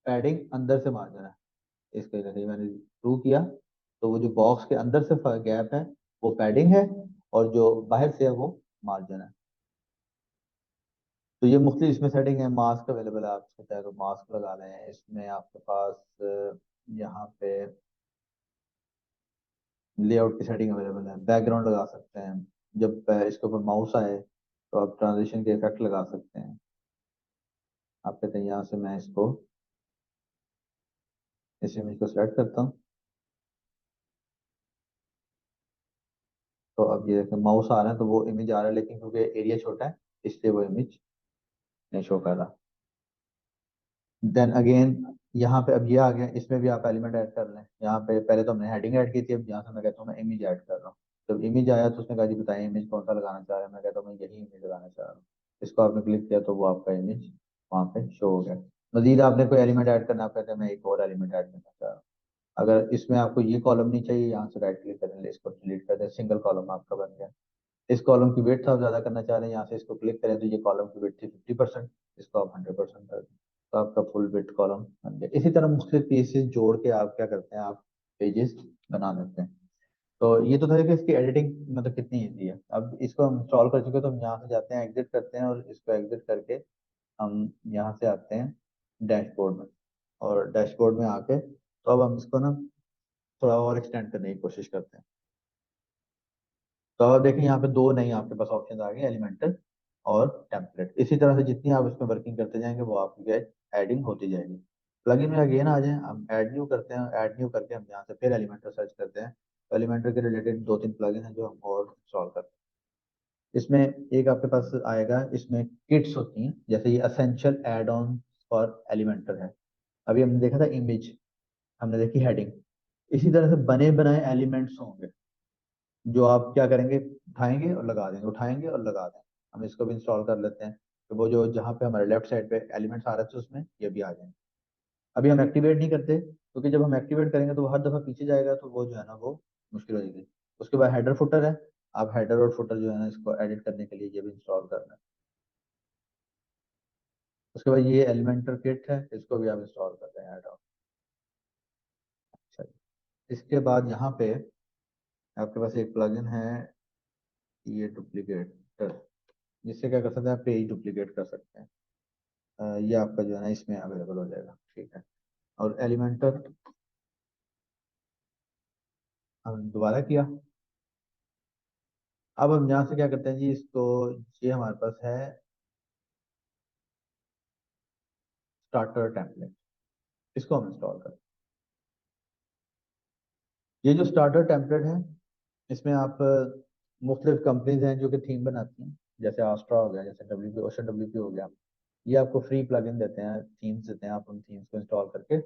पैडिंग अंदर से मार्जिन है। इसके जैसे मैंने ट्रू किया तो वो जो बॉक्स के अंदर से गैप है वो पैडिंग है, और जो बाहर से है वो मार्जिन है। तो ये मुख्तलिफ इसमें सेटिंग है। मास्क अवेलेबल है, आप चाहे तो मास्क लगा लें। इसमें आपके पास यहाँ पे लेआउट की सेटिंग अवेलेबल है, बैकग्राउंड लगा सकते हैं। जब इसके ऊपर माउस आए तो आप ट्रांजिशन के इफेक्ट लगा सकते हैं। आप कहते हैं यहाँ से मैं इसको इस इमेज को सिलेक्ट करता हूँ, तो अब ये देखें माउस आ रहा है तो वो इमेज आ रहा है, लेकिन क्योंकि एरिया छोटा है इसलिए वो इमेज नहीं शो कर रहा। देन अगेन यहाँ पे अब ये आ गया, इसमें भी आप एलिमेंट ऐड कर लें। यहाँ पे पहले तो हमने हेडिंग ऐड की थी, अब यहाँ से मैं कहता हूँ मैं इमेज ऐड कर रहा हूँ। जब इमेज आया तो उसने कहा जी बताइए इमेज कौन सा लगाना चाह रहे हैं, मैं कहता हूँ मैं यही इमेज लगाना चाह रहा हूँ। इसको आपने क्लिक किया तो वो आपका इमेज वहाँ पे शो हो गया। मजीद आपने कोई एलिमेंट ऐड करना, आप कहते हैं मैं एक और एलिमेंट ऐड करना चाह रहा हूँ। अगर इसमें आपको ये कॉलम नहीं चाहिए, यहाँ से राइट क्लिक करें, इसको डिलीट कर दें, सिंगल कॉलम आपका बन गया। इस कॉलम की वेट आप ज्यादा करना चाह रहे हैं, यहाँ से इसको क्लिक करें तो ये कॉलम की वेट थी 50%, इसको आप 100% कर दें तो आपका फुल वेट कॉलम बन गया। इसी तरह मुख्तलिफ पीसेस जोड़ के आप क्या करते हैं, आप पेजेस बना देते हैं। तो ये तो था कि इसकी एडिटिंग मतलब कितनी ईजी है। अब इसको हम इंस्टॉल कर चुके हैं तो हम यहाँ से जाते हैं, एग्जिट करते हैं, और इसको एग्जिट करके हम यहाँ से आते हैं डैशबोर्ड में। और डैशबोर्ड में आके तो अब हम इसको ना थोड़ा और एक्सटेंड करने की कोशिश करते हैं। तो अब देखें यहाँ पे दो नई आपके पास ऑप्शन आ गए, एलिमेंटल और टेम्पलेट। इसी तरह से जितनी आप इसमें वर्किंग करते जाएंगे वो आपकी एडिंग होती जाएगी। प्लगइन में अगेन आ जाए, हम ऐड न्यू करते हैं, ऐड न्यू करके हम यहाँ से फिर एलिमेंटर सर्च करते हैं। तो एलिमेंटर के रिलेटेड दो तीन प्लगइन हैं जो हम और इंस्टॉल करते हैं। इसमें एक आपके पास आएगा, इसमें किट्स होती हैं, जैसे ये essential add on for Elementor है। अभी हमने देखा था इमेज, हमने देखी हेडिंग। इसी तरह से बने बनाए एलिमेंट्स होंगे जो आप क्या करेंगे, उठाएंगे और लगा देंगे, उठाएंगे और लगा देंगे। हम इसको भी इंस्टॉल कर लेते हैं, तो वो जो जहाँ पे हमारे लेफ्ट साइड पे एलिमेंट्स आ रहे थे उसमें ये भी आ जाएंगे। अभी हम एक्टिवेट नहीं करते क्योंकि जब हम एक्टिवेट करेंगे तो वो हर दफा पीछे जाएगा, तो वो जो है ना वो मुश्किल हो जाएगी। उसके बाद हेडर फुटर है, आप हेडर और फुटर जो है ना इसको एडिट करने के लिए ये भी इंस्टॉल करना है। उसके बाद ये एलिमेंटर किट है, इसको भी आप इंस्टॉल कर रहे हैं ऐड ऑन। अच्छा, इसके बाद यहाँ पे आपके पास एक प्लगइन है, ये डुप्लीकेटर, जिससे क्या कर सकते हैं आप पेज डुप्लीकेट कर सकते हैं। ये आपका जो है ना इसमें अवेलेबल हो जाएगा, ठीक है। और एलिमेंटर हम दोबारा किया। अब हम यहाँ से क्या करते हैं जी, इसको ये हमारे पास है स्टार्टर टेम्पलेट, इसको हम इंस्टॉल करते हैं। ये जो स्टार्टर टेम्पलेट है इसमें आप मुख्तलिफ कंपनीज हैं जो कि थीम बनाती हैं, जैसे आस्ट्रा हो गया, जैसे W P, ocean W P हो गया। ये आपको फ्री प्लगइन देते हैं, थीम्स देते हैं, आप उन थीम्स को इंस्टॉल करके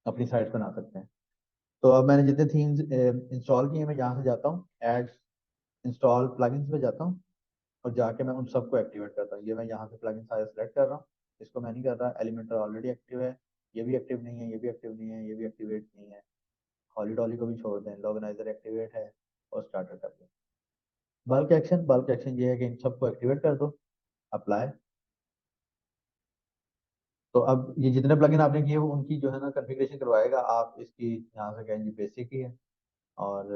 अपनी साइट बना सकते हैं। तो अब मैंने जितने थीम्स इंस्टॉल किए हैं, मैं यहाँ से जाता हूँ ऐड इंस्टॉल प्लगइन्स में जाता हूँ और जाके मैं उन सबको एक्टिवेट करता हूँ। ये मैं यहाँ से प्लगइन सारे सेलेक्ट कर रहा हूँ, इसको मैं नहीं कर रहा, एलिमेंटर ऑलरेडी एक्टिव है, ये भी एक्टिव नहीं है, ये भी एक्टिव नहीं है, ये भी एक्टिवेट नहीं है। हॉली डॉली को भी छोड़ दें, लॉगनाइजर एक्टिवेट है और स्टार्टर कर दें। बल्क एक्शन ये है कि इन सबको एक्टिवेट कर दो, अप्लाई। तो अब ये जितने प्लगइन आपने किए वो उनकी जो है ना कॉन्फ़िगरेशन करवाएगा। आप इसकी यहाँ से कहेंगे बेसिक ही है, और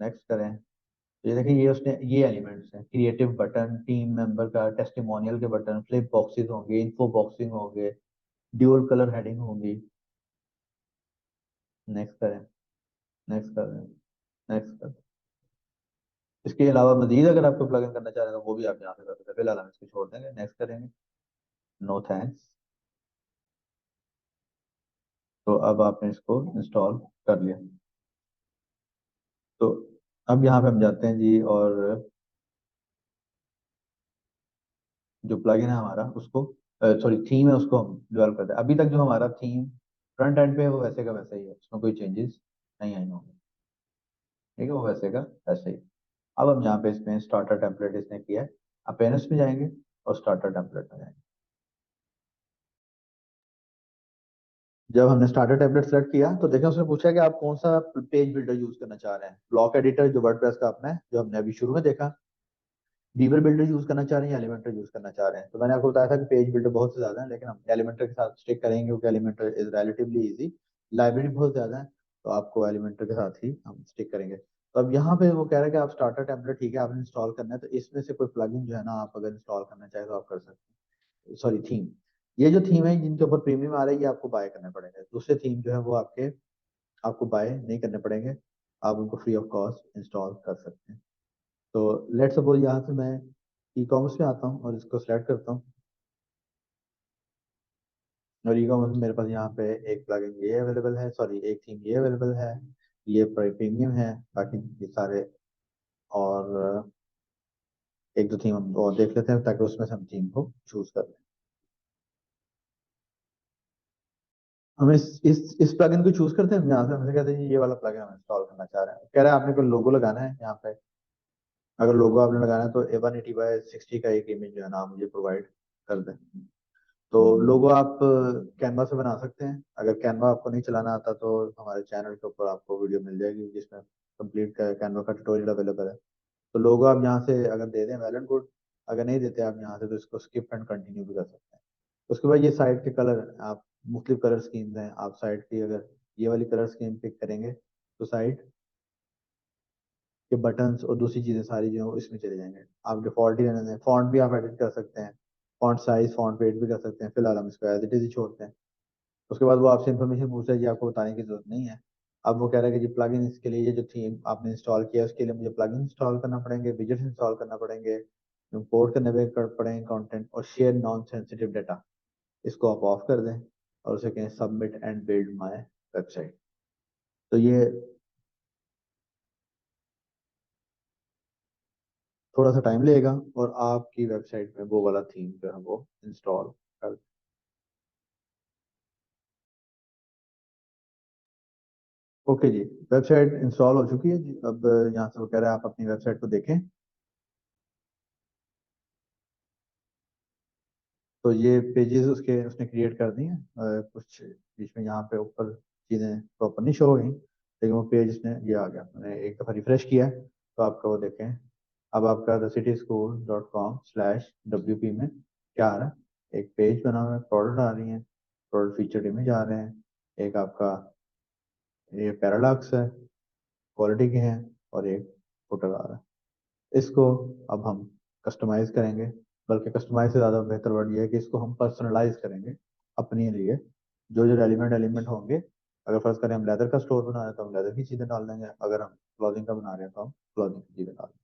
नेक्स्ट करें। तो ये देखिए, ये उसने ये एलिमेंट्स हैं, क्रिएटिव बटन, टीम मेंबर का, टेस्टिमोनियल के बटन, फ्लिप बॉक्सेस होंगे, इन्फो बॉक्सिंग होंगे, ड्यूल कलर हेडिंग होंगी। नेक्स्ट करें, नेक्स्ट करें, नेक्स्ट करें। इसके अलावा मजीद अगर आपको प्लगइन करना चाह रहे हैं तो वो भी आप यहाँ से कर सकते हैं। फिलहाल हम इसको छोड़ देंगे, नेक्स्ट करेंगे। No thanks. तो अब आपने इसको इंस्टॉल कर लिया। तो अब यहाँ पे हम जाते हैं जी, और जो प्लगइन है हमारा उसको, सॉरी थीम है, उसको हम डेवलप करते हैं। अभी तक जो हमारा थीम फ्रंट एंड पे है वो वैसे का वैसा ही है, उसमें कोई चेंजेस नहीं आई होंगे। ठीक है, वो वैसे का वैसे ही। अब हम यहाँ पे इसमें स्टार्टर टेम्पलेट इसने किया है। अपेरेंस में जाएंगे और स्टार्टर टेम्पलेट में जाएंगे। जब हमने स्टार्टर टेम्पलेट सेलेक्ट किया तो देखें उसने पूछा कि आप कौन सा पेज बिल्डर यूज करना चाह रहे हैं। ब्लॉक एडिटर जो वर्डप्रेस का अपना है, जो हमने अभी शुरू में देखा, बीवर बिल्डर यूज करना चाह रहे हैं या एलिमेंटर यूज करना चाह रहे हैं। तो मैंने आपको बताया था कि पेज बिल्डर बहुत से ज्यादा है, लेकिन हम एलिमेंटर के साथ स्टिक करेंगे क्योंकि Elementor is relatively easy. Library बहुत ज्यादा है, तो आपको एलिमेंटर के साथ ही हम स्टिक करेंगे। तो अब यहाँ पे वो कह रहा है कि आप स्टार्टर टेम्पलेट ठीक है आपने इंस्टॉल करना है, तो इसमें से कोई प्लगइन जो है ना आप अगर इंस्टॉल करना चाहे तो आप कर सकते हैं। सॉरी थीम, ये जो थीम है जिनके ऊपर प्रीमियम आ रहा है ये आपको बाय करने पड़ेंगे। दूसरे थीम जो है वो आपको बाय नहीं करने पड़ेंगे, आप उनको फ्री ऑफ कॉस्ट इंस्टॉल कर सकते हैं। तो लेट्स सपोज यहाँ से मैं ई कॉमर्स में आता हूँ और इसको सेलेक्ट करता हूँ, और ई कॉमर्स में मेरे पास यहाँ पे एक प्लगइन ये अवेलेबल है, सॉरी एक थीम ये अवेलेबल है, ये प्रीमियम है। बाकी ये सारे, और एक दो थीम हम और देख लेते हैं ताकि उसमें से हम थीम को चूज कर लें। हम इस प्लगइन को चूज करते हैं, यहाँ से हमसे कहते हैं ये वाला प्लगइन हम इंस्टॉल करना चाह रहे हैं। कह रहे हैं आपने कोई लोगो लगाना है यहाँ पे। अगर लोगो आपने लगाना है तो A180 by 60 का एक इमेज जो है ना मुझे प्रोवाइड कर दें। तो लोगो आप कैनवा से बना सकते हैं। अगर कैनवा आपको नहीं चलाना आता तो हमारे चैनल के ऊपर आपको वीडियो मिल जाएगी जिसमें कंप्लीट कैनवा का ट्यूटोरियल अवेलेबल है। तो लोगो आप यहाँ से अगर दे दें वेल एंड गुड, अगर नहीं देते आप यहाँ से तो इसको स्किप एंड कंटिन्यू भी कर सकते हैं। उसके बाद ये साइड के कलर आप मुख्तलिफ कलर स्कीम्स हैं। आप साइड की अगर ये वाली कलर स्कीम पिक करेंगे तो साइड के बटन्स और दूसरी चीजें सारी जो है वो इसमें चले जाएंगे। आप डिफॉल्ट ही रहने दें। फॉन्ट भी आप एडिट कर सकते हैं, फॉन्ट साइज फॉन्ट वेट भी कर सकते हैं। फिलहाल हम इसको एज इट इज ही छोड़ते हैं। उसके बाद वो आपसे इन्फॉर्मेशन पूछ रहा है जी, आपको बताने की जरूरत नहीं है। अब वो कह रहा है कि जी प्लगइन इसके लिए, ये जो थीम आपने इंस्टॉल किया उसके लिए मुझे प्लगइन इंस्टॉल करना पड़ेंगे, विजेट्स इंस्टॉल करना पड़ेंगे, इंपोर्ट करने पड़ेंगे कंटेंट, और शेयर नॉन सेंसिटिव डाटा। इसको आप ऑफ कर दें और उसे कहें submit and build my website. तो ये थोड़ा सा टाइम लेगा और आपकी वेबसाइट में वो वाला थीम जो है वो इंस्टॉल कर। ओके जी, वेबसाइट इंस्टॉल हो चुकी है जी। अब यहाँ से वो कह रहा है आप अपनी वेबसाइट को देखें। तो ये पेजेस उसके उसने क्रिएट कर दिए हैं। कुछ बीच में यहाँ पे ऊपर चीज़ें प्रॉपर नहीं शो हो गई, लेकिन वो पेज इसने ये आ गया। मैंने एक दफ़ा रिफ्रेश किया है तो आपका वो देखें। अब आपका thecityschool.com/wp में क्या आ रहा है, एक पेज बना हुआ है, प्रोडक्ट आ रही है, प्रोडक्ट फीचर्ड इमेज आ रहे हैं, एक आपका ये पैराडॉक्स है, क्वालिटी के हैं, और एक फुटर आ रहा है। इसको अब हम कस्टमाइज करेंगे, बल्कि कस्टमाइज से ज़्यादा बेहतर वर्ड ये है कि इसको हम पर्सनलाइज करेंगे अपने लिए। जो जो एलिमेंट एलिमेंट होंगे, अगर फर्ज करें हम लेदर का स्टोर बना रहे हैं तो हम लेदर की चीज़ें डाल देंगे, अगर हम क्लॉथिंग का बना रहे हैं तो हम क्लॉथिंग की चीज़ें डाल देंगे।